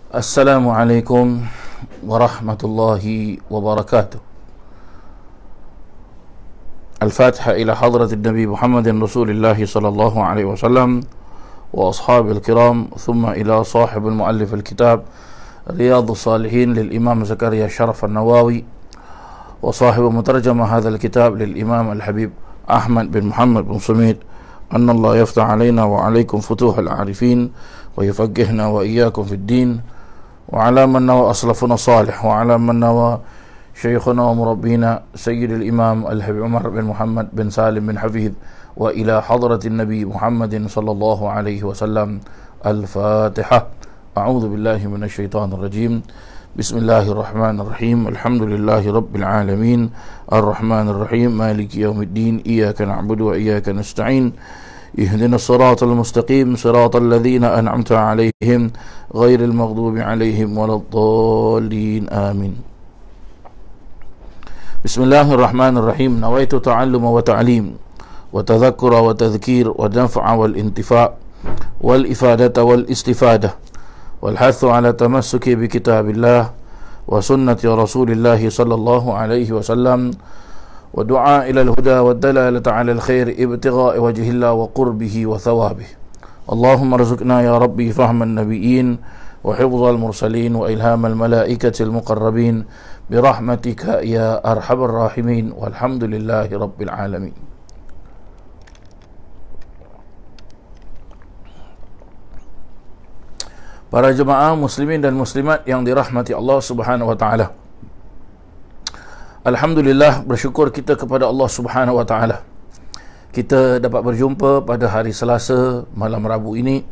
Assalamualaikum warahmatullahi wabarakatuh. Al-Fatiha ila hadratin Nabi Muhammadin Rasulillahi sallallahu alaihi wasallam wa ashabil kiram, thumma ila sahibul muallif al-kitab Riyadhus Salihin lil Imam Zakaria Sharaf al-Nawawi wa sahibu mutarjama hadha al-kitab lil Imam al-Habib Ahmad bin Muhammad bin Sumit. Anna Allah yaftah alaina wa alaikum futuh al-arifin wa yufaqihna wa iyyakum fid din. وعلى من نوى أصلفنا صالح وعلى من نوى شيخنا ومربينا سيد الإمام الحبيب عمر بن محمد بن سالم بن حفيظ وإلى حضرة النبي محمد صلى الله عليه وسلم. الفاتحة. أعوذ بالله من الشيطان الرجيم. بسم الله الرحمن الرحيم. الحمد لله رب العالمين الرحمن الرحيم مالك يوم الدين. إياك نعبد وإياك نستعين. اهدنا الصراط المستقيم صراط الذين أنعمت عليهم غير المغضوب عليهم ولا الضالين آمين. بسم الله الرحمن الرحيم. نويت تعلم وتعليم وتذكر وتذكير والنفع والانتفاع والإفادة والاستفادة والحث على التمسك بكتاب الله وسنة رسول الله صلى الله عليه وسلم ودعاء إلى الهدى والدلالة على الخير ابتغاء وجه الله وقربه وثوابه. اللهم ارزقنا يا ربي فهم النبيين وحفظ المرسلين وإلهام الملائكة المقربين برحمتك يا أرحم الراحمين والحمد لله رب العالمين. Para jemaah muslimin dan muslimat yang dirahmati Allah Subhanahu wa taala. Alhamdulillah, bersyukur kita kepada Allah Subhanahu wa taala. Kita dapat berjumpa pada hari Selasa malam Rabu ini.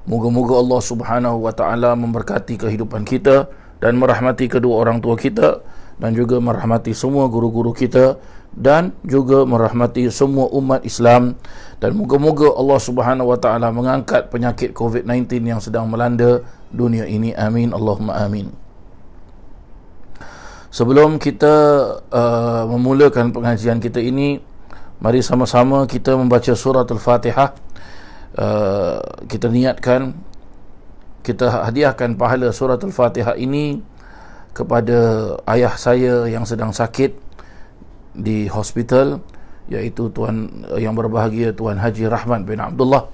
Moga-moga Allah Subhanahu wa taala memberkati kehidupan kita dan merahmati kedua orang tua kita dan juga merahmati semua guru-guru kita dan juga merahmati semua umat Islam, dan moga-moga Allah Subhanahu wa taala mengangkat penyakit COVID-19 yang sedang melanda dunia ini. Amin Allahumma amin. Sebelum kita memulakan pengajian kita ini, mari sama-sama kita membaca surah Al-Fatihah. Kita niatkan, kita hadiahkan pahala surah Al-Fatihah ini kepada ayah saya yang sedang sakit di hospital, iaitu Tuan yang berbahagia Tuan Haji Rahman bin Abdullah.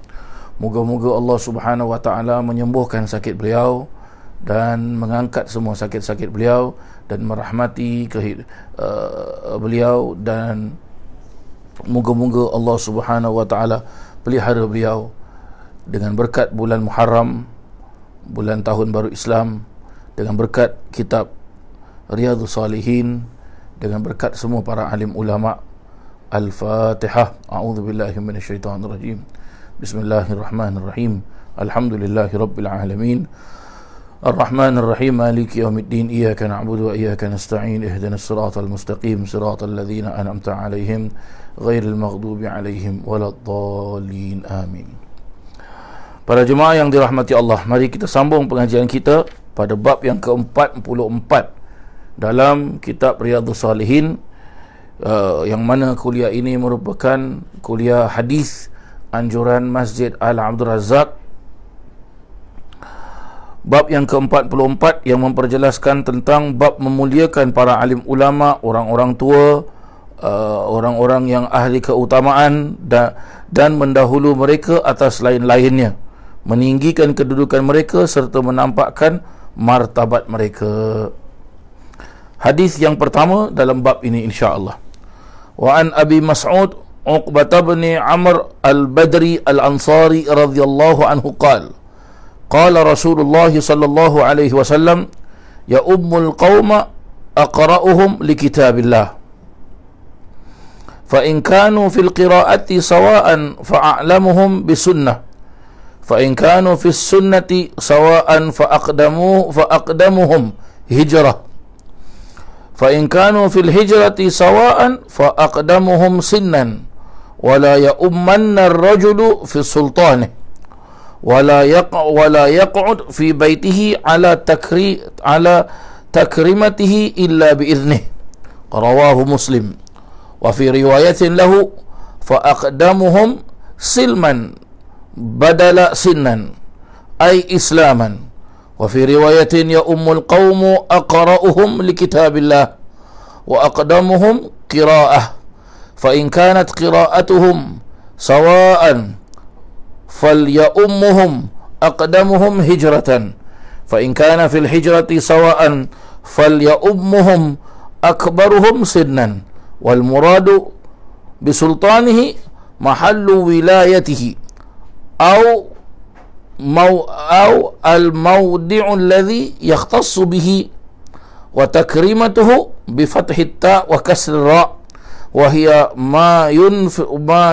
Moga-moga Allah Subhanahu wa taala menyembuhkan sakit beliau dan mengangkat semua sakit-sakit beliau dan merahmati beliau, dan moga-moga Allah Subhanahu wa taala pelihara beliau dengan berkat bulan Muharram, bulan tahun baru Islam, dengan berkat kitab Riyadhus Salihin, dengan berkat semua para alim ulama. Al-Fatihah. A'udzubillahi minasyaitonir rajim. Bismillahirrahmanirrahim. Alhamdulillahi rabbil alamin. الرحمن الرحيم مالك يوم الدين إياك نعبد وإياك نستعين اهدنا الصراط المستقيم صراط الذين أنعمت عليهم غير المغضوب عليهم ولا الضالين آمين. Para jemaah yang dirahmati Allah, mari kita sambung pengajian kita pada bab yang ke-44 dalam kitab Riyadhus Salihin, yang mana kuliah ini merupakan kuliah hadis anjuran Masjid Al-Abdul Razak. Bab yang ke-44 yang memperjelaskan tentang bab memuliakan para alim ulama, orang-orang tua, orang-orang yang ahli keutamaan dan mendahulu mereka atas lain-lainnya, meninggikan kedudukan mereka serta menampakkan martabat mereka. Hadis yang pertama dalam bab ini insya-Allah. Wa an Abi Mas'ud Uqbah bin Amr al-Badri al-Ansari radhiyallahu anhu qala قال رسول الله صلى الله عليه وسلم يا القوم أقرأهم لكتاب الله فإن كانوا في القراءة سواء فأعلمهم بسنة فإن كانوا في السنة سواء فأقدمهم هجرة فإن كانوا في الهجرة سواء فأقدمهم سنا ولا يؤمن الرجل في سلطانه ولا يقعد في بيته على تكريمته إلا بإذنه. رواه مسلم. وفي رواية له فأقدمهم سلما بدل سنا أي إسلاما. wa fi riwayatin ya ummul qaumu aqra'uhum li kitabillah wa aqdamuhum qira'ah fa in kanat qira'atuhum sawa'an falya'ummuhum aqdamuhum hijratan fa in kana fil hijrati sawa'an falya'ummuhum akbaruhum sinnan wal muradu bisultanihi mahallu wilayatihi au al mawdi'u alladhi yakhtassu bihi wa takrimatuhu bi fathi ta wa kasri ra wa hiya ma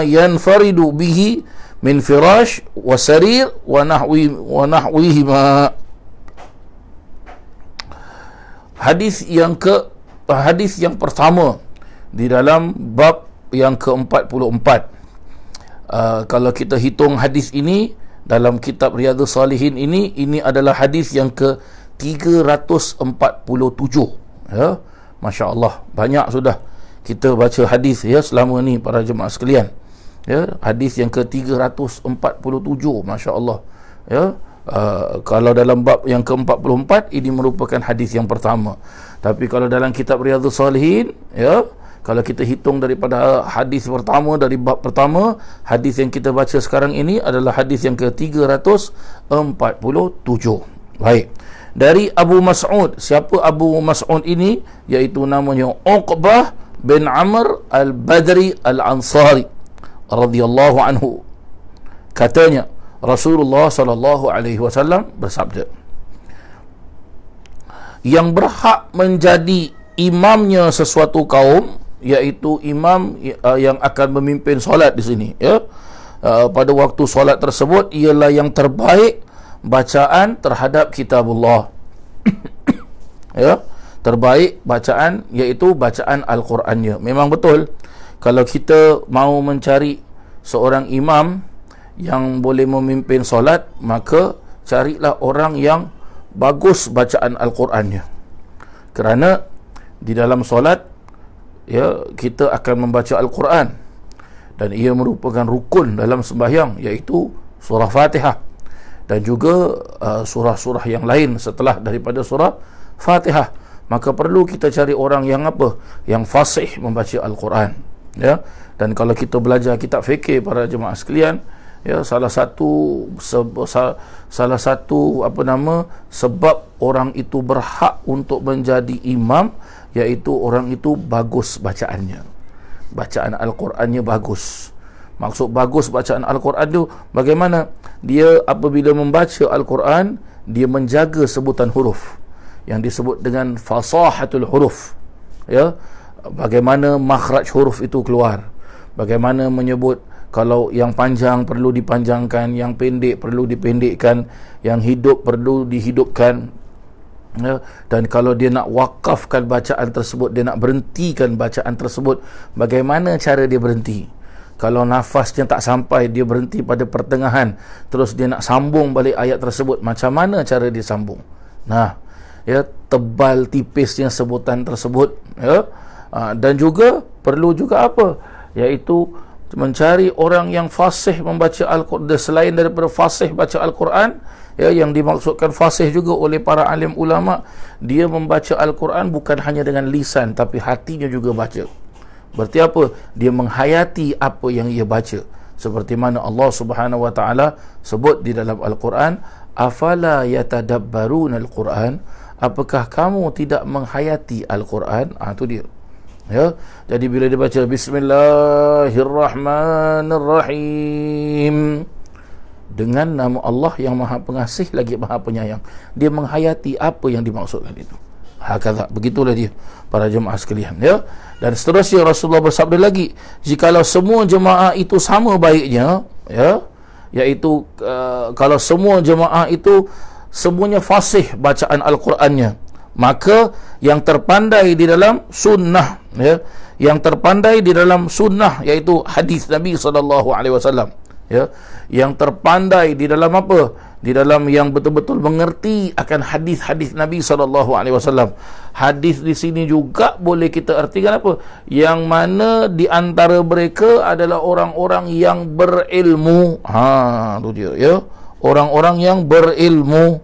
yanfaridu bihi min firash wa sarir wa nahwihima. Hadis yang pertama di dalam bab yang ke-44. Kalau kita hitung hadis ini dalam kitab Riyadhus Salihin ini adalah hadis yang ke-347. Ya, masya-Allah, banyak sudah kita baca hadis ya selama ni para jemaah sekalian. Ya, hadis yang ke-347, masya-Allah. Ya, kalau dalam bab yang ke-44 ini merupakan hadis yang pertama. Tapi kalau dalam kitab Riyadhus Salihin, ya, kalau kita hitung daripada hadis pertama, dari bab pertama, hadis yang kita baca sekarang ini adalah hadis yang ke-347. Baik. Dari Abu Mas'ud. Siapa Abu Mas'ud ini? Iaitu namanya Uqbah bin Amr al-Badri al-Ansari radhiyallahu anhu. Katanya Rasulullah sallallahu alaihi wasallam bersabda, yang berhak menjadi imamnya sesuatu kaum, iaitu imam yang akan memimpin solat di sini, ya, pada waktu solat tersebut ialah yang terbaik bacaan terhadap kitabullah. Ya, terbaik bacaan iaitu bacaan Al-Qurannya. Memang betul, kalau kita mau mencari seorang imam yang boleh memimpin solat, maka carilah orang yang bagus bacaan Al-Qurannya. Kerana di dalam solat, ya, kita akan membaca Al-Quran dan ia merupakan rukun dalam sembahyang, iaitu surah Fatihah dan juga surah-surah yang lain setelah daripada surah Fatihah. Maka perlu kita cari orang yang apa? Yang fasih membaca Al-Quran, ya. Dan kalau kita belajar kitab fikir para jemaah sekalian, ya, salah satu sebab orang itu berhak untuk menjadi imam, iaitu orang itu bagus bacaannya, bacaan Al-Qurannya bagus. Maksud bagus bacaan Al-Quran itu bagaimana? Dia apabila membaca Al-Quran, dia menjaga sebutan huruf yang disebut dengan fasahatul huruf, ya, bagaimana makhraj huruf itu keluar, bagaimana menyebut, kalau yang panjang perlu dipanjangkan, yang pendek perlu dipendekkan, yang hidup perlu dihidupkan, ya. Dan kalau dia nak wakafkan bacaan tersebut, dia nak berhentikan bacaan tersebut, bagaimana cara dia berhenti? Kalau nafasnya tak sampai, dia berhenti pada pertengahan, terus dia nak sambung balik ayat tersebut, macam mana cara dia sambung? Nah, ya, tebal tipisnya sebutan tersebut, ya. Dan juga perlu juga apa? Iaitu mencari orang yang fasih membaca Al-Quran. Selain daripada fasih baca Al-Quran, ya, yang dimaksudkan fasih juga oleh para alim ulama, dia membaca Al-Quran bukan hanya dengan lisan, tapi hatinya juga baca. Berarti apa? Dia menghayati apa yang ia baca. Seperti mana Allah Subhanahu wa taala sebut di dalam Al-Quran, afala yatadabbaruna Al-Quran, apakah kamu tidak menghayati Al-Quran? Itu dia. Ya, jadi bila dia baca Bismillahirrahmanirrahim, dengan nama Allah yang Maha Pengasih lagi Maha Penyayang, dia menghayati apa yang dimaksudkan itu. Hakadha, begitulah dia para jemaah sekalian, ya. Dan seterusnya Rasulullah bersabda lagi, jikalau semua jemaah itu sama baiknya, ya, iaitu kalau semua jemaah itu semuanya fasih bacaan Al-Qurannya, maka yang terpandai di dalam sunnah, ya, yang terpandai di dalam sunnah, iaitu hadis Nabi SAW, ya, yang terpandai di dalam apa? Di dalam yang betul-betul mengerti akan hadis-hadis Nabi SAW. Hadis di sini juga boleh kita artikan apa? Yang mana di antara mereka adalah orang-orang yang berilmu. Itu dia, ya, orang-orang yang berilmu.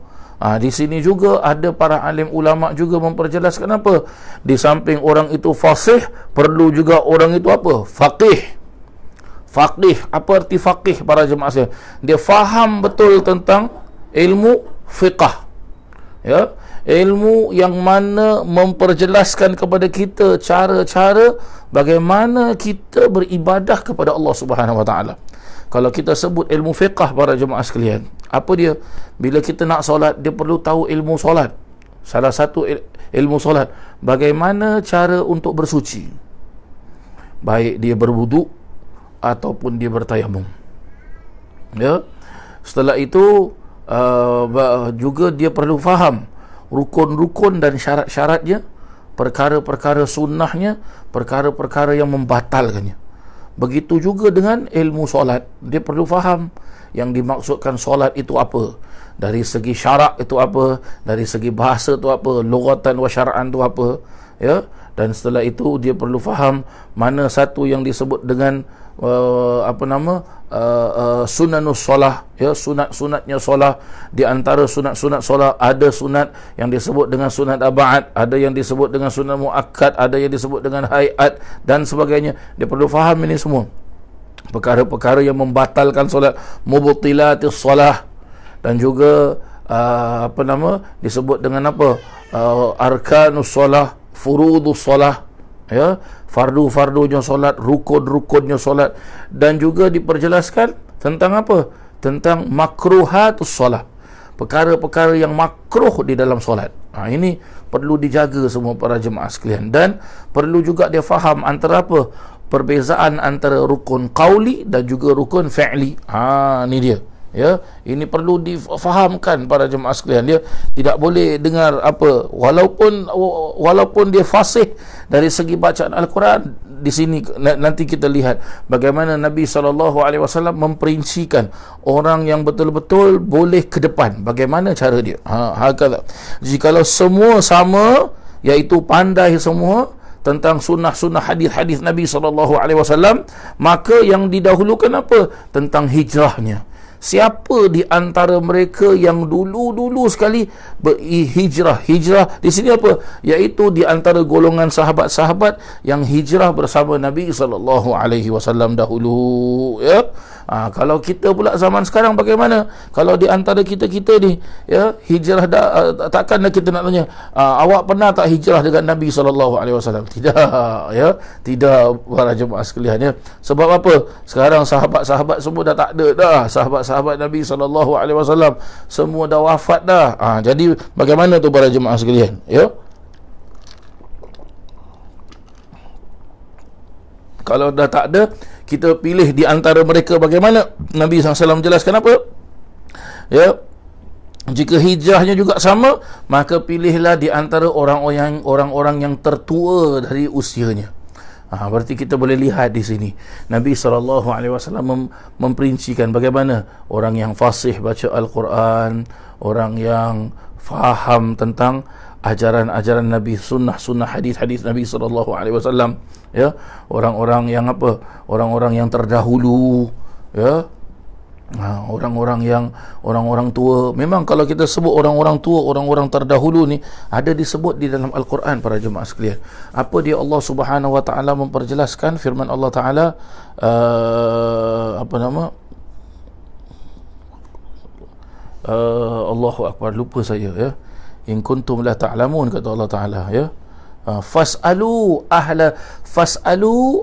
Di sini juga ada para alim ulama juga memperjelaskan apa? Di samping orang itu fasih, perlu juga orang itu apa? Faqih. Faqih, apa arti faqih para jemaah sekalian? Dia faham betul tentang ilmu fiqh. Ya, ilmu yang mana memperjelaskan kepada kita cara-cara bagaimana kita beribadah kepada Allah Subhanahu Wa Taala. Kalau kita sebut ilmu fiqh para jemaah sekalian, apa dia? Bila kita nak solat, dia perlu tahu ilmu solat. Salah satu ilmu solat, bagaimana cara untuk bersuci, baik dia berwuduk ataupun dia bertayamum. Ya. Setelah itu juga dia perlu faham rukun-rukun dan syarat-syaratnya, perkara-perkara sunnahnya, perkara-perkara yang membatalkannya. Begitu juga dengan ilmu solat, dia perlu faham yang dimaksudkan solat itu apa, dari segi syarak itu apa, dari segi bahasa itu apa, lughatan wa syar'an itu apa, ya. Dan setelah itu dia perlu faham mana satu yang disebut dengan sunanus solah, ya, sunat-sunatnya solah. Di antara sunat-sunat solah ada sunat yang disebut dengan sunat ab'ad, ada yang disebut dengan sunat muakkad, ada yang disebut dengan hayat dan sebagainya. Dia perlu faham ini semua, perkara-perkara yang membatalkan solat, mubtilatis solah, dan juga disebut dengan apa, arkanus solah, furudus solah, ya, fardu-fardunya solat, rukun-rukunnya solat. Dan juga diperjelaskan tentang apa? Tentang makruhatus solat, perkara-perkara yang makruh di dalam solat. Ini perlu dijaga semua para jemaah sekalian. Dan perlu juga dia faham antara apa? Perbezaan antara rukun qauli dan juga rukun fi'li. Ni dia. Ya, ini perlu difahamkan para jemaah sekalian. Dia tidak boleh dengar apa, walaupun dia fasih dari segi bacaan Al-Quran. Di sini nanti kita lihat bagaimana Nabi SAW memperincikan orang yang betul-betul boleh ke depan, bagaimana cara dia. Jikalau semua sama, iaitu pandai semua tentang sunnah-sunnah hadis-hadis Nabi SAW, maka yang didahulukan apa? Tentang hijrahnya. Siapa di antara mereka yang dulu-dulu sekali berhijrah? Hijrah di sini apa? Iaitu di antara golongan sahabat-sahabat yang hijrah bersama Nabi SAW dahulu. Ya. Kalau kita pula zaman sekarang bagaimana? Kalau di antara kita-kita ni, ya, hijrah takkanlah kita nak tanya, awak pernah tak hijrah dengan Nabi SAW? Tidak, ya, tidak para jemaah sekalian, ya. Sebab apa? Sekarang sahabat-sahabat semua dah tak ada dah. Sahabat-sahabat Nabi SAW semua dah wafat dah. Jadi bagaimana tu para jemaah sekalian, ya? Kalau dah tak ada, kita pilih di antara mereka bagaimana? Nabi SAW jelaskan apa? Ya, jika hijrahnya juga sama, maka pilihlah di antara orang-orang yang tertua dari usianya. Berarti kita boleh lihat di sini Nabi SAW memperincikan bagaimana orang yang fasih baca Al-Quran, orang yang faham tentang ajaran-ajaran Nabi, sunnah-sunnah hadis-hadis Nabi SAW, ya, orang-orang yang apa? Orang-orang yang terdahulu, ya. Orang-orang tua. Memang kalau kita sebut orang-orang tua, orang-orang terdahulu ni ada disebut di dalam Al-Quran para jemaah sekalian. Apa dia? Allah Subhanahu Wa Taala memperjelaskan firman Allah Taala, Allahu Akbar, lupa saya, ya. In kuntum la ta'lamun, kata Allah Taala, ya. Fas'alu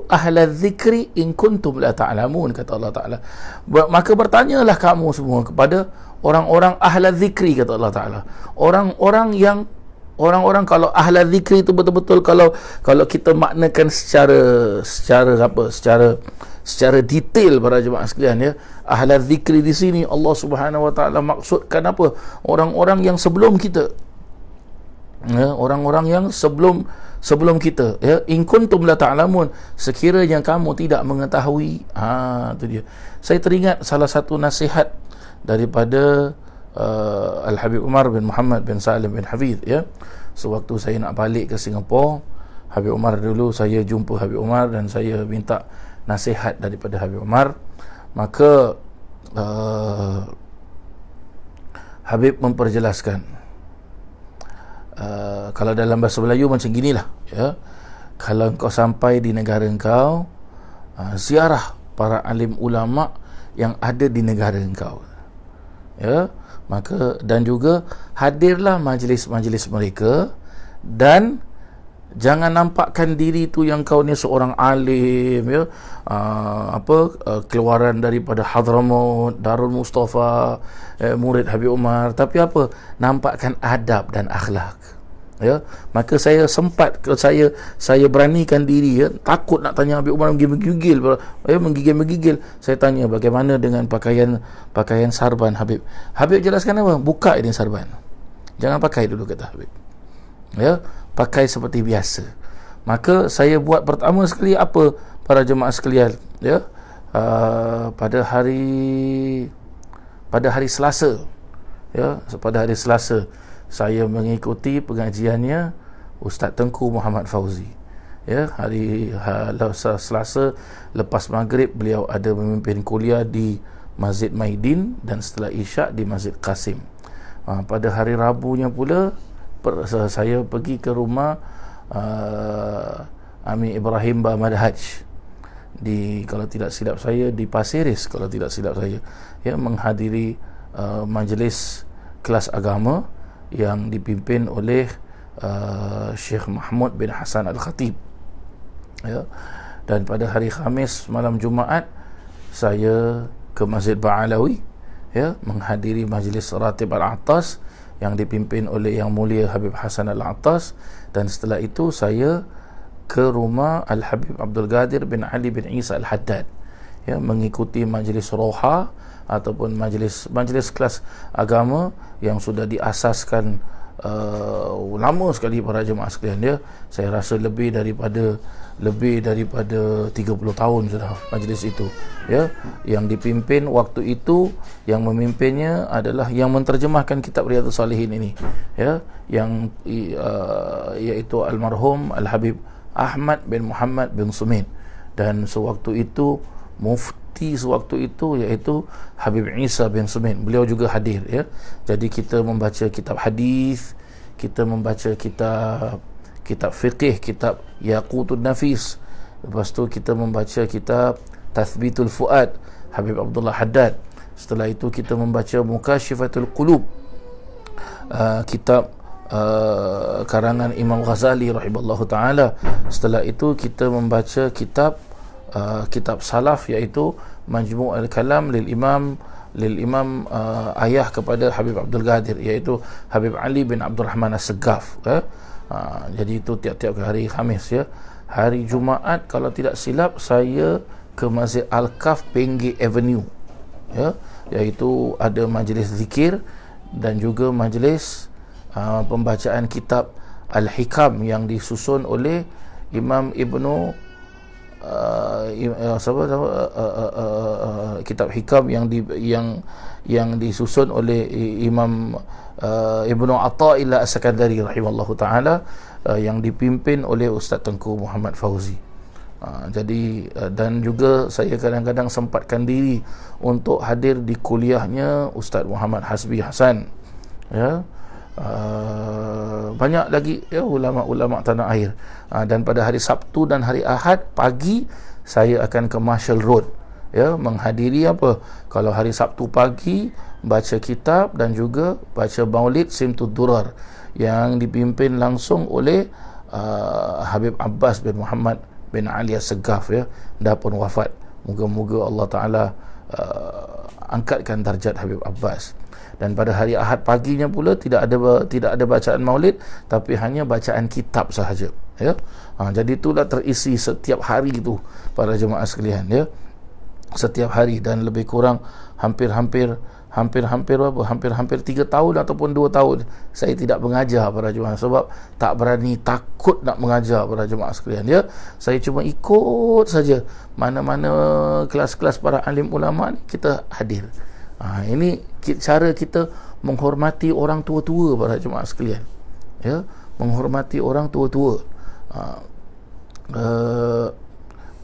ahla dzikri in kuntum la ta'lamun, kata Allah Taala. Maka bertanyalah kamu semua kepada orang-orang ahla dzikri, kata Allah Taala. Orang-orang kalau ahla dzikri itu betul-betul kalau kita maknakan secara detail para jemaah sekalian, ya. Ahla dzikri di sini Allah Subhanahu Wa Taala maksudkan apa? Orang-orang yang sebelum kita. Ya, orang-orang yang sebelum kita, ya. In kuntum la ta'lamun, sekiranya kamu tidak mengetahui. Itu dia. Saya teringat salah satu nasihat daripada Al-Habib Umar bin Muhammad bin Salim bin Hafidh, ya. Sewaktu saya nak balik ke Singapura, Habib Umar dulu, saya jumpa Habib Umar dan saya minta nasihat daripada Habib Umar. Maka Habib memperjelaskan, kalau dalam bahasa Melayu macam ginilah, ya. Kalau engkau sampai di negara engkau, ziarah para alim ulama yang ada di negara engkau, ya. Maka, dan juga hadirlah majlis-majlis mereka, dan jangan nampakkan diri tu yang kau ni seorang alim, ya, keluaran daripada Hadramaut, Darul Mustafa, murid Habib Umar, tapi apa, nampakkan adab dan akhlak, ya. Maka saya sempat, saya beranikan diri, ya, takut nak tanya Habib Umar menggigil, saya tanya bagaimana dengan pakaian sarban Habib. Habib jelaskan apa? Buka ini sarban, jangan pakai dulu, kata Habib, ya, pakai seperti biasa. Maka saya buat pertama sekali apa, para jemaah sekalian, ya, pada hari Selasa, ya, pada hari Selasa saya mengikuti pengajiannya Ustaz Tengku Muhammad Fauzi, ya. Hari Selasa lepas maghrib beliau ada memimpin kuliah di Masjid Maidin, dan setelah Isyak di Masjid Qasim. Pada hari Rabunya pula saya pergi ke rumah Amir Ibrahim Bamadhaj di, kalau tidak silap saya, di Pasiris, kalau tidak silap saya, ya, menghadiri majlis kelas agama yang dipimpin oleh Syekh Mahmud bin Hasan Al-Khatib, ya. Dan pada hari Khamis malam Jumaat saya ke Masjid Ba'alawi, ya, menghadiri majlis Ratib Al-Atas yang dipimpin oleh Yang Mulia Habib Hasan Al-Atas. Dan setelah itu saya ke rumah Al-Habib Abdul Qadir bin Ali bin Isa Al-Haddad, ya, mengikuti majlis roha ataupun majlis kelas agama yang sudah diasaskan lama sekali para jemaah sekalian, ya. Saya rasa lebih daripada 30 tahun sudah majlis itu, ya, yang dipimpin waktu itu, yang memimpinnya adalah yang menterjemahkan kitab Riyadhus Salihin ini, ya, yang iaitu almarhum Al-Habib Ahmad bin Muhammad bin Sumit, dan sewaktu itu mufti sewaktu itu iaitu Habib Isa bin Sumit, beliau juga hadir, ya. Jadi kita membaca kitab hadis, kita membaca kitab fiqih, kitab Yaqutun Nafis, lepas tu kita membaca kitab Tathbitul Fuad Habib Abdullah Haddad, setelah itu kita membaca Mukashifatul Qulub, kitab karangan Imam Ghazali rahimallahu taala. Setelah itu kita membaca kitab salaf, iaitu Majmu' al-Kalam lil Imam ayah kepada Habib Abdul Qadir, iaitu Habib Ali bin Abdul Rahman As-Segaf, jadi itu tiap-tiap hari Khamis, ya. Hari Jumaat kalau tidak silap saya ke Masjid Al-Kaf Pengge Avenue, ya, iaitu ada majlis zikir dan juga majlis pembacaan kitab Al-Hikam yang disusun oleh Imam Ibnu kitab Hikam yang disusun oleh Imam Ibnu Athaillah As-Sakandari rahimallahu taala, yang dipimpin oleh Ustaz Tengku Muhammad Fauzi. Jadi dan juga saya kadang-kadang sempatkan diri untuk hadir di kuliahnya Ustaz Muhammad Hasbi Hasan, ya. Banyak lagi, ya, ulama-ulama tanah air. Dan pada hari Sabtu dan hari Ahad pagi saya akan ke Marshall Road, ya, menghadiri apa, kalau hari Sabtu pagi baca kitab dan juga baca Maulid Simtud Durar yang dipimpin langsung oleh Habib Abbas bin Muhammad bin Ali As-Segaf, ya, dah pun wafat. Moga-moga Allah Ta'ala angkatkan darjat Habib Abbas. Dan pada hari Ahad paginya pula tidak ada bacaan maulid, tapi hanya bacaan kitab sahaja, ya. Jadi itulah terisi setiap hari itu para jemaah sekalian, ya, setiap hari. Dan lebih kurang hampir 3 tahun ataupun 2 tahun saya tidak mengajar para jemaah, sebab tak berani, takut nak mengajar para jemaah sekalian, ya. Saya cuma ikut saja mana-mana kelas-kelas para alim ulama ni kita hadir. Ini cara kita menghormati orang tua-tua para jemaah sekalian, ya, menghormati orang tua-tua.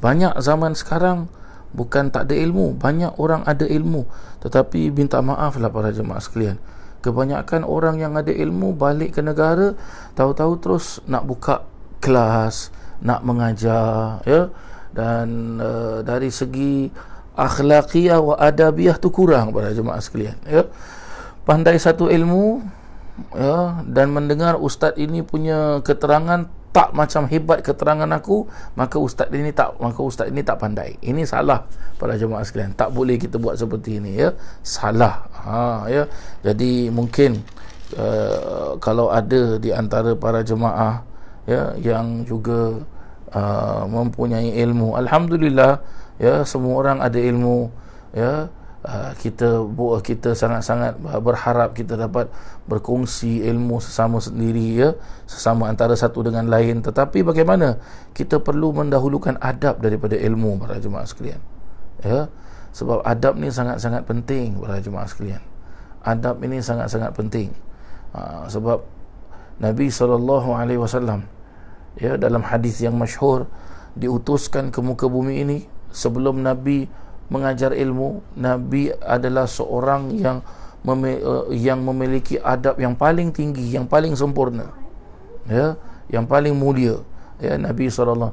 Banyak zaman sekarang bukan tak ada ilmu, banyak orang ada ilmu, tetapi minta maaflah para jemaah sekalian, Kebanyakan orang yang ada ilmu balik ke negara, tahu-tahu terus nak buka kelas, nak mengajar, ya. Dan dari segi akhlaqiyah wa adabiyah tu kurang pada jemaah sekalian, ya. Pandai satu ilmu, ya, dan mendengar ustaz ini punya keterangan tak macam hebat keterangan aku, maka ustaz ini tak pandai. Ini salah para jemaah sekalian. Tak boleh kita buat seperti ini, ya. Salah. Ya. Jadi mungkin kalau ada di antara para jemaah, ya, yang juga mempunyai ilmu, alhamdulillah, ya, semua orang ada ilmu, ya. Kita sangat-sangat berharap kita dapat berkongsi ilmu sesama sendiri, ya, sesama antara satu dengan lain. Tetapi bagaimana kita perlu mendahulukan adab daripada ilmu para jemaah sekalian, ya. Sebab adab ni sangat-sangat penting para jemaah sekalian. Adab ini sangat-sangat penting. Sebab Nabi SAW, ya, dalam hadis yang masyhur, diutuskan ke muka bumi ini. Sebelum Nabi mengajar ilmu, Nabi adalah seorang yang memiliki adab yang paling tinggi, yang paling sempurna, ya, yang paling mulia, ya, Nabi SAW.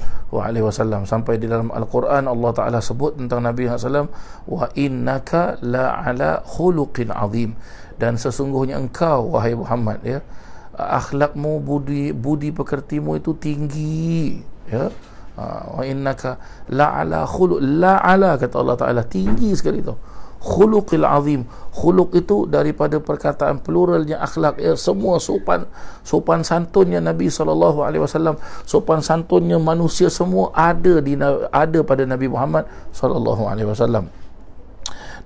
Sampai di dalam Al-Quran Allah Ta'ala sebut tentang Nabi SAW, wa innaka la'ala khuluqin azim, dan sesungguhnya engkau wahai Muhammad, ya, akhlakmu, budi pekertimu itu tinggi, ya. Wa innaka la'ala khuluq, la'ala kata Allah Ta'ala, tinggi sekali tu, khuluqil azim. Khuluq itu daripada perkataan pluralnya akhlak, ya, semua sopan santunnya Nabi SAW, sopan santunnya manusia semua ada pada Nabi Muhammad SAW.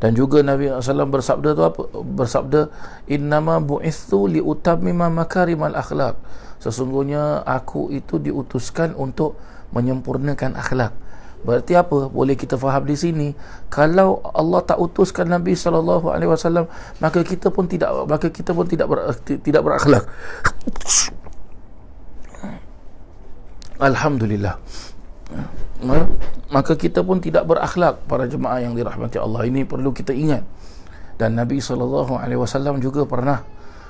Dan juga Nabi SAW bersabda tu apa? Bersabda, innama bu'ithu liutammima makarimal akhlak, sesungguhnya aku itu diutuskan untuk menyempurnakan akhlak. Berarti apa? Boleh kita faham di sini, kalau Allah tak utuskan Nabi SAW, maka kita pun tidak berakhlak. Alhamdulillah. Maka kita pun tidak berakhlak para jemaah yang dirahmati Allah. Ini perlu kita ingat. Dan Nabi SAW juga pernah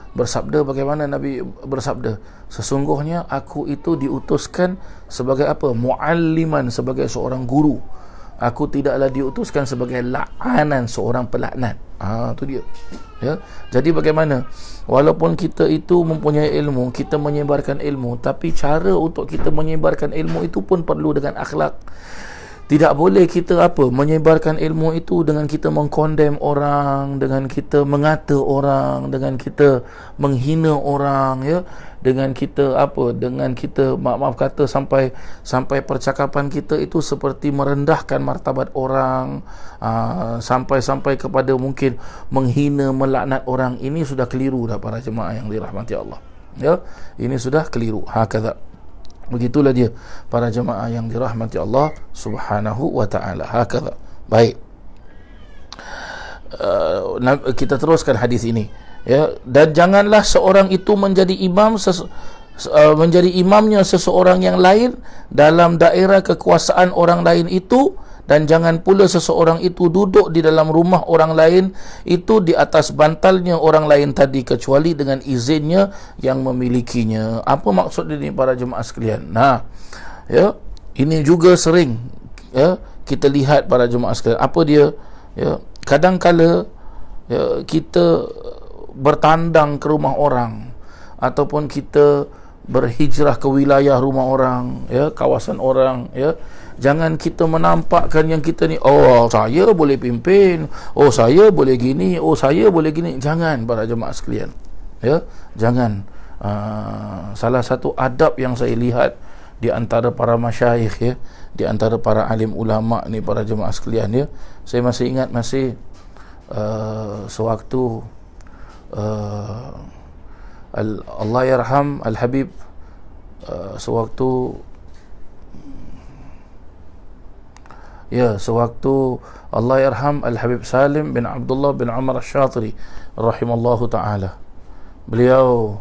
bersabda, bagaimana Nabi bersabda, sesungguhnya aku itu diutuskan sebagai apa? Mualliman, sebagai seorang guru. Aku tidaklah diutuskan sebagai la'anan, seorang pelaknat. Tu dia, ya. Jadi bagaimana, walaupun kita itu mempunyai ilmu, kita menyebarkan ilmu, tapi cara untuk kita menyebarkan ilmu itu pun perlu dengan akhlak. Tidak boleh kita menyebarkan ilmu itu dengan kita mengkondem orang, dengan kita mengata orang, dengan kita menghina orang, ya, dengan kita dengan kita maaf kata sampai percakapan kita itu seperti merendahkan martabat orang, sampai kepada mungkin menghina, melaknat orang. Ini sudah keliru dah para jemaah yang dirahmati Allah, ya. Ini sudah keliru. Hakadha. Begitulah dia para jemaah yang dirahmati Allah Subhanahu wa ta'ala. Hakadha. Baik. Kita teruskan hadis ini, ya. Dan janganlah seorang itu menjadi imamnya seseorang yang lain dalam daerah kekuasaan orang lain itu, dan jangan pula seseorang itu duduk di dalam rumah orang lain itu di atas bantalnya orang lain tadi, kecuali dengan izinnya yang memilikinya. Apa maksud ini para jemaah sekalian? Nah, ya, ini juga sering, ya, kita lihat para jemaah sekalian. Apa dia? Ya, kadang-kala, ya, kita bertandang ke rumah orang, ataupun kita berhijrah ke wilayah rumah orang, ya, kawasan orang, ya. Jangan kita menampakkan yang kita ni, oh saya boleh pimpin, oh saya boleh gini, oh saya boleh gini. Jangan para jemaah sekalian, ya, jangan. Salah satu adab yang saya lihat di antara para masyayikh, ya, di antara para alim ulama ni para jemaah sekalian, ya, saya masih ingat sewaktu Allah yarham Al-Habib, sewaktu Allah yarham Al-Habib Salim bin Abdullah bin Umar Asy-Syatiri rahimallahu ta'ala. Beliau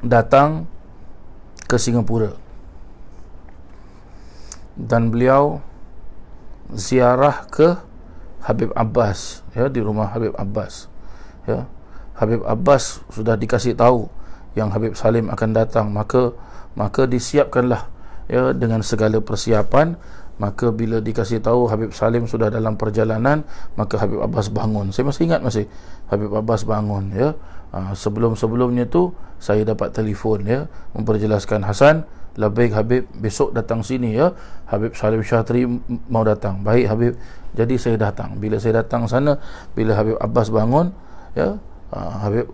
datang ke Singapura, dan beliau ziarah ke Habib Abbas, ya, di rumah Habib Abbas, ya. Habib Abbas sudah dikasih tahu yang Habib Salim akan datang, maka disiapkanlah, ya, dengan segala persiapan. Maka bila dikasih tahu Habib Salim sudah dalam perjalanan, maka Habib Abbas bangun. Saya masih ingat Habib Abbas bangun, ya. Sebelumnya tu saya dapat telefon, ya, memperjelaskan, Hasan, labbaik Habib, besok datang sini, ya, Habib Salim Syatri mau datang. Baik Habib. Jadi saya datang. Bila saya datang sana, bila Habib Abbas bangun, ya,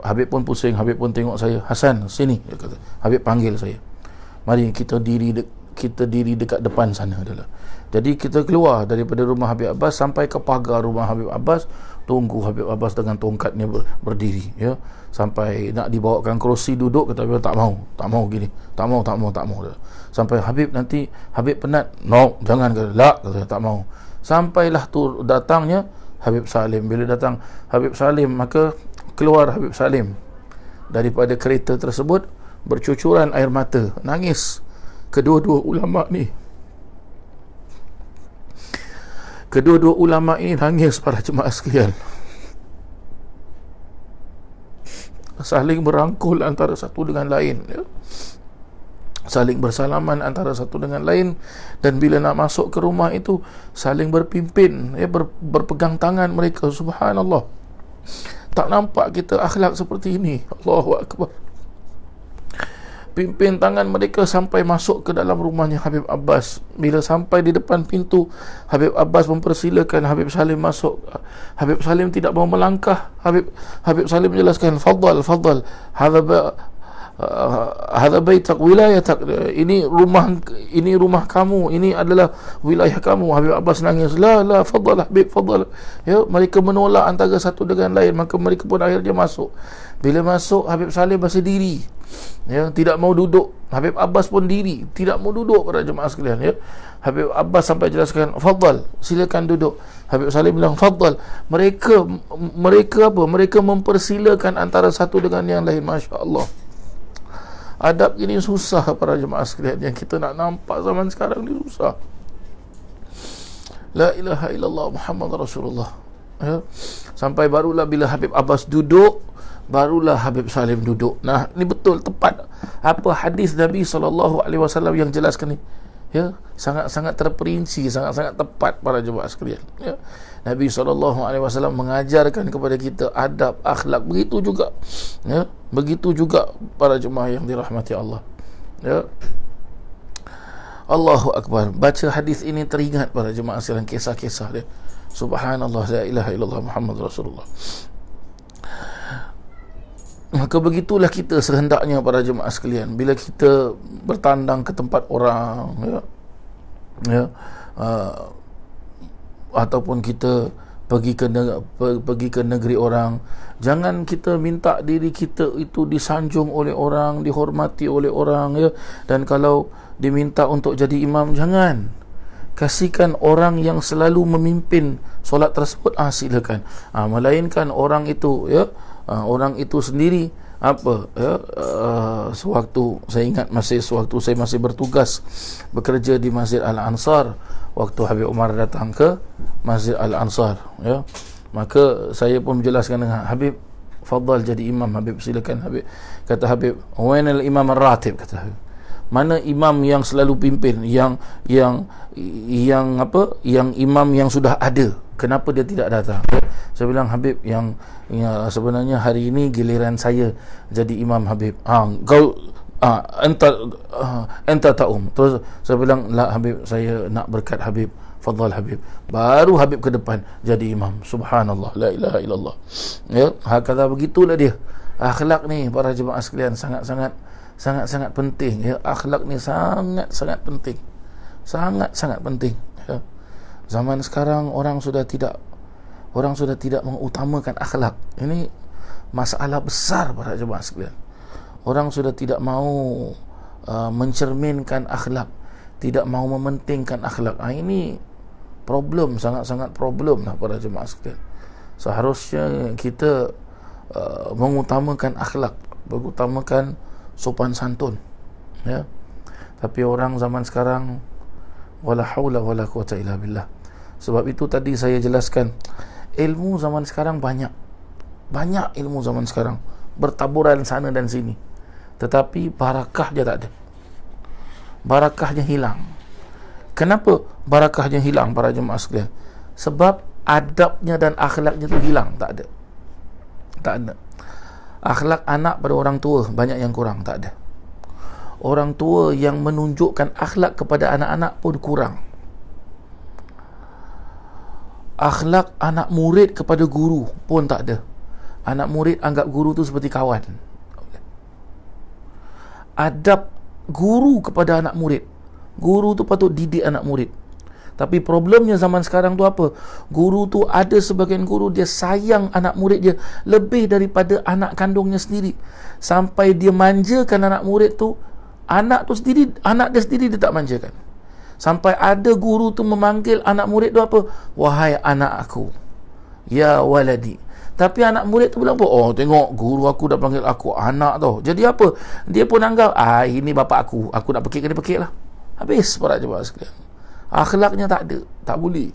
Habib pun pusing. Habib pun tengok saya. Hasan, sini, dia kata. Habib panggil saya. Mari kita diri dekat depan sana adalah. Jadi kita keluar daripada rumah Habib Abbas sampai ke pagar rumah Habib Abbas, tunggu Habib Abbas dengan tongkatnya berdiri, ya. Sampai nak dibawakan kerusi duduk, kata Habib, tak mau gini, tak mau. Sampai Habib penat, no, jangan, kata, la, kata, tak mau. Sampailah tu datangnya Habib Salim. Bila datang Habib Salim, maka keluar Habib Salim daripada kereta tersebut bercucuran air mata, nangis. Kedua-dua ulama ini nangis, para jemaah sekalian. Saling berangkul antara satu dengan lain, ya. Saling bersalaman antara satu dengan lain. Dan bila nak masuk ke rumah itu, saling berpimpin, ya, berpegang tangan mereka. Subhanallah, tak nampak kita akhlak seperti ini. Allahu Akbar. Pimpin tangan mereka sampai masuk ke dalam rumahnya Habib Abbas. Bila sampai di depan pintu, Habib Abbas mempersilakan Habib Salim masuk. Habib Salim tidak mau melangkah. Habib Salim menjelaskan, Fadal, hadha baitak wilayatak, ini rumah kamu, ini adalah wilayah kamu. Habib Abbas nangis, la, Fadal Habib, Fadal, ya. Mereka menolak antara satu dengan lain, maka mereka pun akhirnya masuk. Bila masuk, Habib Salim masih diri, ya, tidak mau duduk. Habib Abbas pun diri, tidak mau duduk, para jemaah sekalian, ya. Habib Abbas sampai jelaskan, Fadal, silakan duduk. Habib Salim bilang, Fadal. Mereka mempersilakan antara satu dengan yang lain. Masya Allah. Adab ini susah, para jemaah sekalian, yang kita nak nampak zaman sekarang ni susah. La ilaha illallah Muhammad Rasulullah, ya. Sampai barulah bila Habib Abbas duduk, barulah Habib Salim duduk. Nah, ini betul, tepat apa hadis Nabi SAW yang jelaskan ni, ya. Sangat-sangat terperinci, sangat-sangat tepat, para jemaah sekalian, ya. Nabi SAW mengajarkan kepada kita adab, akhlak. Begitu juga, ya, begitu juga para jemaah yang dirahmati Allah, ya. Allahu Akbar. Baca hadis ini teringat, para jemaah sekalian, kisah-kisah dia. Subhanallah, la ilaha illallah Muhammad Rasulullah. Maka begitulah kita sehendaknya, para jemaah sekalian, bila kita bertandang ke tempat orang, ya, ataupun kita pergi ke negeri orang, jangan kita minta diri kita itu disanjung oleh orang, dihormati oleh orang, ya. Dan kalau diminta untuk jadi imam, jangan. Kasihkan orang yang selalu memimpin solat tersebut, silakan. Melainkan orang itu, ya, orang itu sendiri, apa, ya, sewaktu saya ingat, sewaktu saya masih bertugas bekerja di Masjid Al-Ansar, waktu Habib Umar datang ke Masjid Al-Ansar, ya, maka saya pun menjelaskan dengan Habib, Fadal jadi imam, Habib, silakan Habib. Kata Habib, wainal imam ar-ratib, kata Habib, mana imam yang selalu pimpin, yang imam yang sudah ada, kenapa dia tidak datang? Saya bilang, Habib, yang sebenarnya hari ini giliran saya jadi imam, Habib. Kau enta ta'um. Terus saya bilang, la Habib, saya nak berkat Habib, Fadal Habib. Baru Habib ke depan jadi imam. Subhanallah, la ilaha illallah, ya. Kata begitulah dia. Akhlak ni, para jemaah sekalian, sangat-sangat penting, ya. Akhlak ni sangat-sangat penting, sangat-sangat penting, ya. Zaman sekarang orang sudah tidak mengutamakan akhlak. Ini masalah besar, para jemaah sekalian. Orang sudah tidak mau mencerminkan akhlak, tidak mau mementingkan akhlak. Ini problem, sangat-sangat problem lah, para jemaah sekalian. Seharusnya kita mengutamakan akhlak, mengutamakan sopan santun, ya. Tapi orang zaman sekarang, wala haula wala quwata illa billah, Sebab itu tadi saya jelaskan, ilmu zaman sekarang banyak ilmu zaman sekarang bertaburan sana dan sini, tetapi barakahnya tak ada. Barakahnya hilang. Kenapa barakahnya hilang para jemaah sekalian? Sebab adabnya dan akhlaknya tu hilang, tak ada. Akhlak anak pada orang tua banyak yang kurang, tak ada. Orang tua yang menunjukkan akhlak kepada anak-anak pun kurang. Akhlak anak murid kepada guru pun tak ada. Anak murid anggap guru tu seperti kawan. Adab guru kepada anak murid, guru tu patut didik anak murid. Tapi problemnya zaman sekarang tu apa? Guru tu, ada sebagian guru dia sayang anak murid dia lebih daripada anak kandungnya sendiri, sampai dia manjakan anak murid tu. Anak dia sendiri dia tak manjakan. Sampai ada guru tu memanggil anak murid tu apa? Wahai anak aku, ya waladi. Tapi anak murid tu bilang apa? Oh, tengok guru aku dah panggil aku anak tau. Jadi apa? Dia pun anggap, ini bapak aku nak pekik ke dia pekik lah. Habis para jemaah sekalian. Akhlaknya tak ada, tak boleh.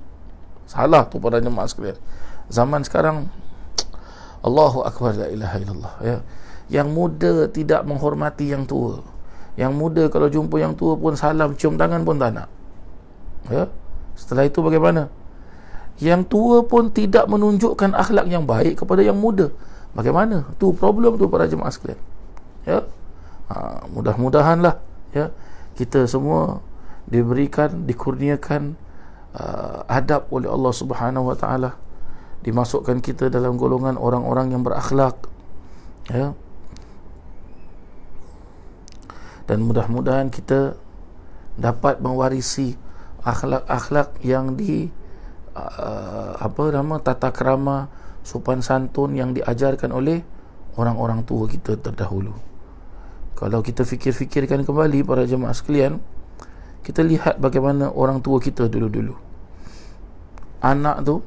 Salah tu para jemaah sekalian. Zaman sekarang, Allahu Akbar, la ilaha illallah, ya. Yang muda tidak menghormati yang tua. Yang muda kalau jumpa yang tua pun salam, cium tangan pun tak nak, ya. Setelah itu bagaimana? Yang tua pun tidak menunjukkan akhlak yang baik kepada yang muda. Bagaimana? Tu problem tu para jemaah sekalian, ya. Mudah-mudahanlah, ya, kita semua dikurniakan adab oleh Allah Subhanahu wa taala, dimasukkan kita dalam golongan orang-orang yang berakhlak, ya. Dan mudah-mudahan kita dapat mewarisi akhlak-akhlak yang tata krama, sopan santun yang diajarkan oleh orang-orang tua kita terdahulu. Kalau kita fikir-fikirkan kembali para jemaah sekalian, kita lihat bagaimana orang tua kita dulu-dulu. Anak tu,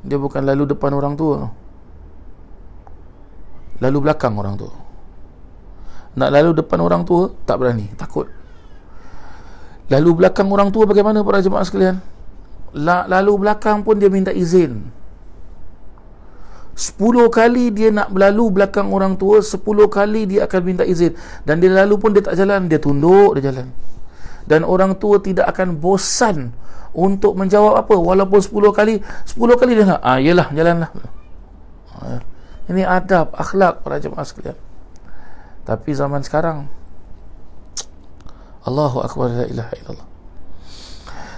dia bukan lalu depan orang tua, lalu belakang orang tua. Nak lalu depan orang tua tak berani, takut. Lalu belakang orang tua bagaimana para jemaah sekalian? Lalu belakang pun dia minta izin. 10 kali dia nak berlalu belakang orang tua, 10 kali dia akan minta izin. Dan dia lalu pun dia tak jalan, dia tunduk, dia jalan. Dan orang tua tidak akan bosan untuk menjawab apa, walaupun 10 kali dia nak, yelah, jalanlah. Ini adab, akhlak para jemaah sekalian. Tapi zaman sekarang, Allahu Akbar, la ilaha illallah.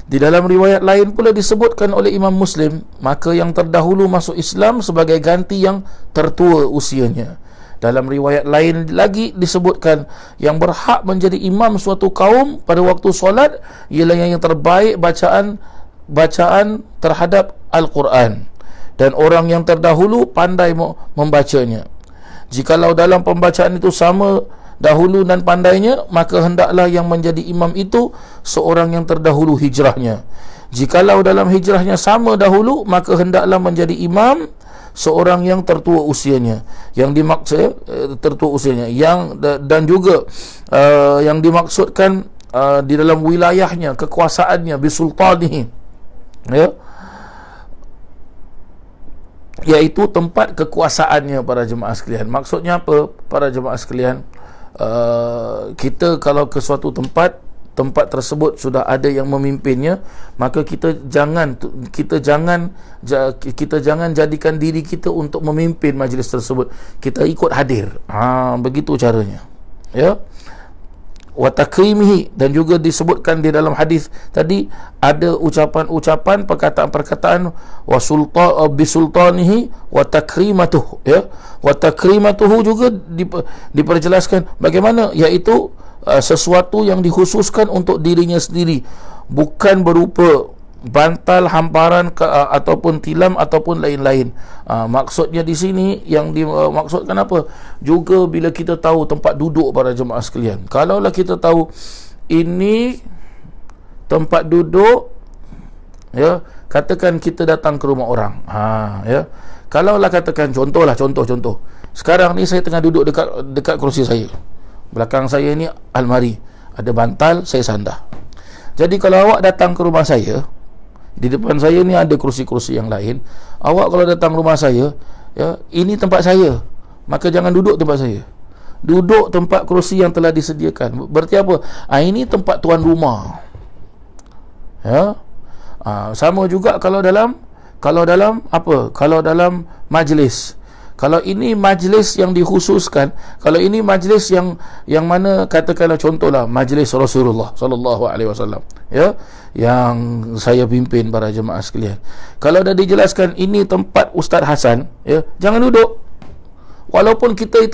Di dalam riwayat lain pula disebutkan oleh Imam Muslim, maka yang terdahulu masuk Islam sebagai ganti yang tertua usianya. Dalam riwayat lain lagi disebutkan, yang berhak menjadi imam suatu kaum pada waktu solat ialah yang terbaik bacaan terhadap Al-Quran, dan orang yang terdahulu pandai membacanya. Jikalau dalam pembacaan itu sama dahulu dan pandainya, maka hendaklah yang menjadi imam itu seorang yang terdahulu hijrahnya. Jikalau dalam hijrahnya sama dahulu, maka hendaklah menjadi imam seorang yang tertua usianya. Yang dimaksud tertua usianya, dan juga yang dimaksudkan di dalam wilayahnya, kekuasaannya, bisultanihi, ya, iaitu tempat kekuasaannya para jemaah sekalian. Maksudnya apa para jemaah sekalian? Kita kalau ke suatu tempat tersebut sudah ada yang memimpinnya, maka kita jangan jadikan diri kita untuk memimpin majlis tersebut. Kita ikut hadir. Begitu caranya, ya. Wa takrimihi, dan juga disebutkan di dalam hadis tadi ada ucapan-ucapan, perkataan-perkataan bisultanihi wa takrimatuhu, ya. Wa takrimatuhu juga diperjelaskan bagaimana, iaitu sesuatu yang dikhususkan untuk dirinya sendiri, bukan berupa bantal, hamparan ataupun tilam ataupun lain-lain. Maksudnya di sini yang dimaksudkan apa? Juga bila kita tahu tempat duduk para jemaah sekalian. Kalaulah kita tahu ini tempat duduk, ya, katakan kita datang ke rumah orang, ya. Kalaulah katakan contoh. Sekarang ni saya tengah duduk dekat kerusi saya. Belakang saya ni almari, ada bantal, saya sandah. Jadi kalau awak datang ke rumah saya, Di depan saya ni ada kerusi-kerusi yang lain. Awak kalau datang rumah saya, ya, ini tempat saya, maka jangan duduk tempat saya. Duduk tempat kerusi yang telah disediakan. Berarti apa? Ini tempat tuan rumah. Ya. Sama juga kalau dalam apa? Kalau dalam majlis. Kalau ini majlis yang dikhususkan, kalau ini majlis yang mana, katakanlah contohlah majlis Rasulullah sallallahu alaihi wasallam, ya, yang saya pimpin para jemaah sekalian. Kalau dah dijelaskan ini tempat Ustaz Hasan, ya, jangan duduk. Walaupun kita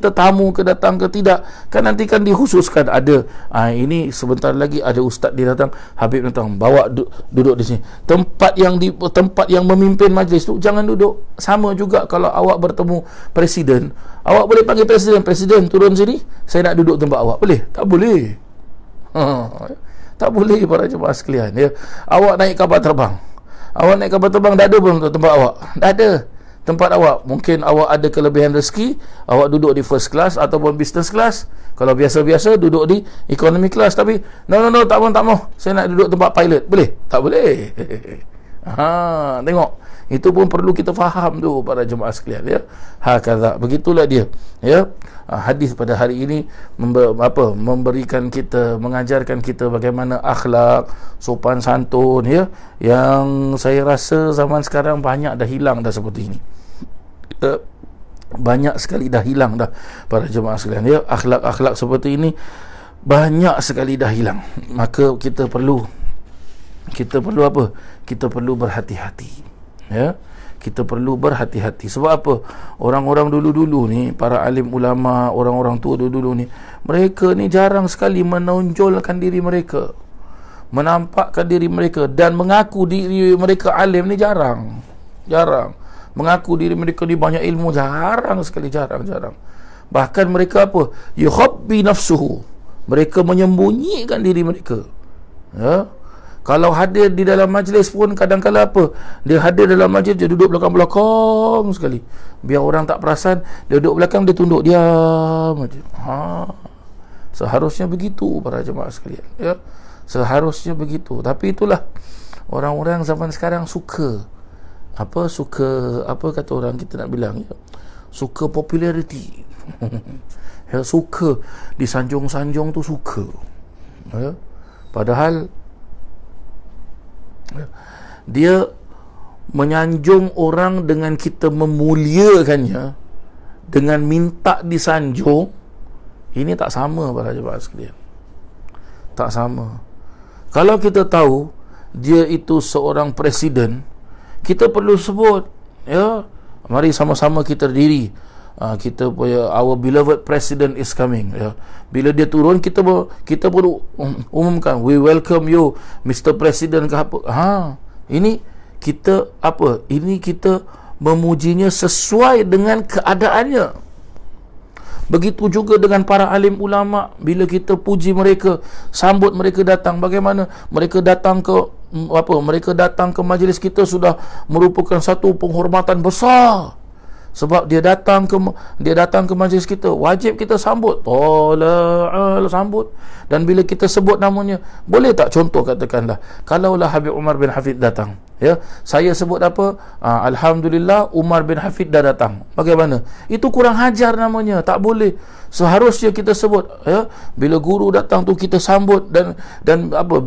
tamu ke datang ke tidak, kan nanti kan dikhususkan ada ini sebentar lagi ada ustaz dia datang, Habib datang, bawa duduk di sini. Tempat yang memimpin majlis tu jangan duduk. Sama juga kalau awak bertemu presiden, awak boleh panggil presiden turun sini, saya nak duduk tempat awak. Boleh? Tak boleh. Tak boleh para jemaah sekalian, ya. Awak naik kapal terbang. Dah ada belum tempat awak? Dah ada tempat awak. Mungkin awak ada kelebihan rezeki, awak duduk di first class ataupun business class. Kalau biasa-biasa duduk di economy class. Tapi no, tak mau, saya nak duduk tempat pilot. Boleh? Tak boleh. Tengok, itu pun perlu kita faham tu para jemaah sekalian, ya. Hakadha, begitulah dia, ya. Hadis pada hari ini memberikan kita, mengajarkan kita bagaimana akhlak, sopan santun, ya, yang saya rasa zaman sekarang banyak dah hilang dah seperti ini. Banyak sekali dah hilang dah para jemaah sekalian, ya. Akhlak-akhlak seperti ini banyak sekali dah hilang. Maka kita perlu apa? Kita perlu berhati-hati, ya. Kita perlu berhati-hati. Sebab apa? Orang-orang dulu-dulu ni, para alim ulama, orang-orang tua dulu-dulu ni, mereka ni jarang sekali menonjolkan diri mereka, menampakkan diri mereka, dan mengaku diri mereka alim ni jarang. Mengaku diri mereka ni banyak ilmu, jarang sekali. Bahkan mereka apa? Yuhabbi nafsuhu, mereka menyembunyikan diri mereka, ya. Kalau hadir di dalam majlis pun kadang-kadang apa? Dia hadir dalam majlis, dia duduk belakang-belakang sekali. Biar orang tak perasan, dia duduk belakang, dia tunduk diam aja. Seharusnya begitu para jemaah sekalian, ya. Seharusnya begitu. Tapi itulah orang-orang zaman sekarang suka apa kata orang kita nak bilang, ya, suka populariti. Ya, suka disanjung-sanjung tu suka, ya. Padahal dia menyanjung orang dengan kita memuliakannya, dengan minta disanjung, ini tak sama para jemaah sekalian. Tak sama. Kalau kita tahu dia itu seorang presiden, kita perlu sebut, ya, mari sama-sama kita berdiri, kita punya our beloved president is coming, ya. Bila dia turun, kita perlu umumkan, we welcome you Mr. President ke apa. Ini kita apa? Ini kita memujinya sesuai dengan keadaannya. Begitu juga dengan para alim ulama, bila kita puji mereka, sambut mereka datang, bagaimana mereka datang ke mereka datang ke majlis kita sudah merupakan satu penghormatan besar. Sebab dia datang ke majlis kita, wajib kita sambut. Sambut. Dan bila kita sebut namanya, boleh tak contoh katakanlah, kalaulah Habib Umar bin Hafid datang, ya, saya sebut apa? Alhamdulillah Umar bin Hafid dah datang. Bagaimana? Itu kurang hajar namanya, tak boleh. Seharusnya kita sebut, ya, bila guru datang tu kita sambut, dan apa,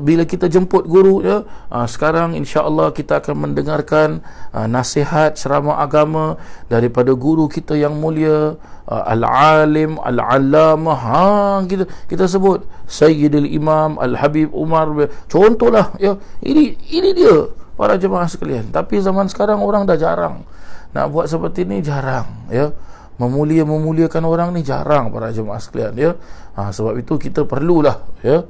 bila kita jemput guru, ya. Sekarang insya-Allah kita akan mendengarkan nasihat ceramah agama daripada guru kita yang mulia, al-alim, al-allamah. Kita sebut Sayyidul Imam Al-Habib Umar. Contohlah, ya. Ini dia para jemaah sekalian. Tapi zaman sekarang orang dah jarang nak buat seperti ini, jarang, ya. Memuliakan orang ni jarang para jemaah sekalian, ya. Sebab itu kita perlulah, ya,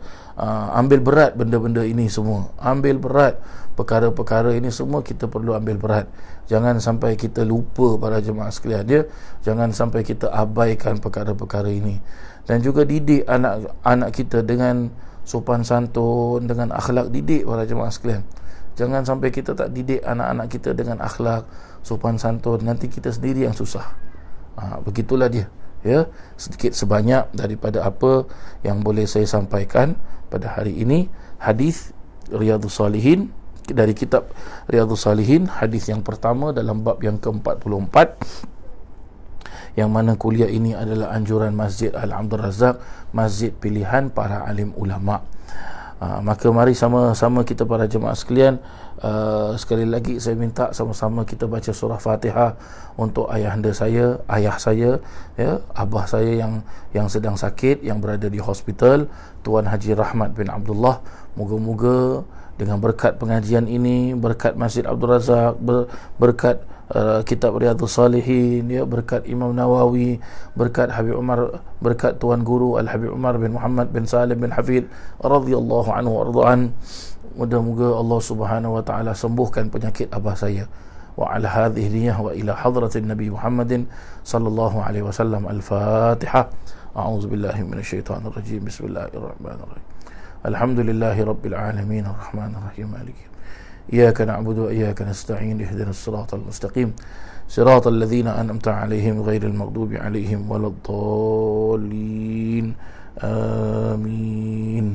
ambil berat benda-benda ini semua. Ambil berat perkara-perkara ini semua, kita perlu ambil berat. Jangan sampai kita lupa para jemaah sekalian, ya. Jangan sampai kita abaikan perkara-perkara ini. Dan juga didik anak kita dengan sopan santun, dengan akhlak. Didik para jemaah sekalian. Jangan sampai kita tak didik anak-anak kita dengan akhlak, sopan santun, nanti kita sendiri yang susah. Begitulah dia, ya. Sedikit sebanyak daripada apa yang boleh saya sampaikan pada hari ini. Hadis Riyadhus Salihin, dari kitab Riyadhus Salihin, hadis yang pertama dalam bab yang ke-44, yang mana kuliah ini adalah anjuran Masjid Al-Abdul Razak, masjid pilihan para alim ulama. Maka mari sama-sama kita para jemaah sekalian, sekali lagi saya minta sama-sama kita baca surah Fatihah untuk ayah saya, ya, abah saya yang sedang sakit, yang berada di hospital, Tuan Haji Rahmat bin Abdullah. Moga-moga dengan berkat pengajian ini, berkat Masjid Abdul Razak, berkat kitab Riyadhus Salihin, ya, berkat Imam Nawawi, berkat Habib Umar, berkat Tuan Guru Al-Habib Umar bin Muhammad bin Salim bin Hafid radhiyallahu anhu warḍa'an, mudah-moga Allah Subhanahu wa taala sembuhkan penyakit abah saya. Wa ala hadhihi niyyah wa ila hadratin Nabi Muhammadin sallallahu alaihi wasallam. Al-Fatihah. A'udzu billahi minasyaitonir rajim. Bismillahirrahmanirrahim. Alhamdulillahi rabbil alamin arrahmanir rahim maliki إياك نعبد وإياك نستعين اهدنا الصراط المستقيم صراط الذين أنعمت عليهم غير المغضوب عليهم ولا الضالين آمين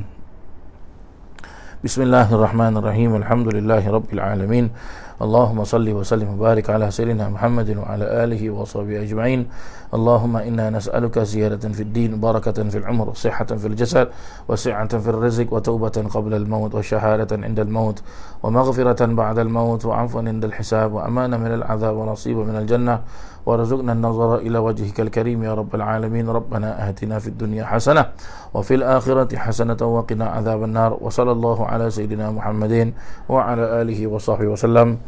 بسم الله الرحمن الرحيم الحمد لله رب العالمين اللهم صل وسلم وبارك على سيدنا محمد وعلى آله وصحبه أجمعين اللهم إنا نسألك زيادة في الدين وبركة في العمر وصحة في الجسد وسعة في الرزق وتوبة قبل الموت وشهادة عند الموت ومغفرة بعد الموت وعفوا عند الحساب وأمانة من العذاب ونصيب من الجنة ورزقنا النظر إلى وجهك الكريم يا رب العالمين ربنا آتنا في الدنيا حسنة وفي الآخرة حسنة وقنا عذاب النار وصلى الله على سيدنا محمد وعلى آله وصحبه وسلم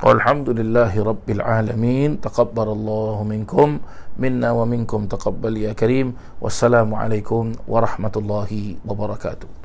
والحمد لله رب العالمين تقبل الله منكم منا ومنكم تقبل يا كريم والسلام عليكم ورحمة الله وبركاته.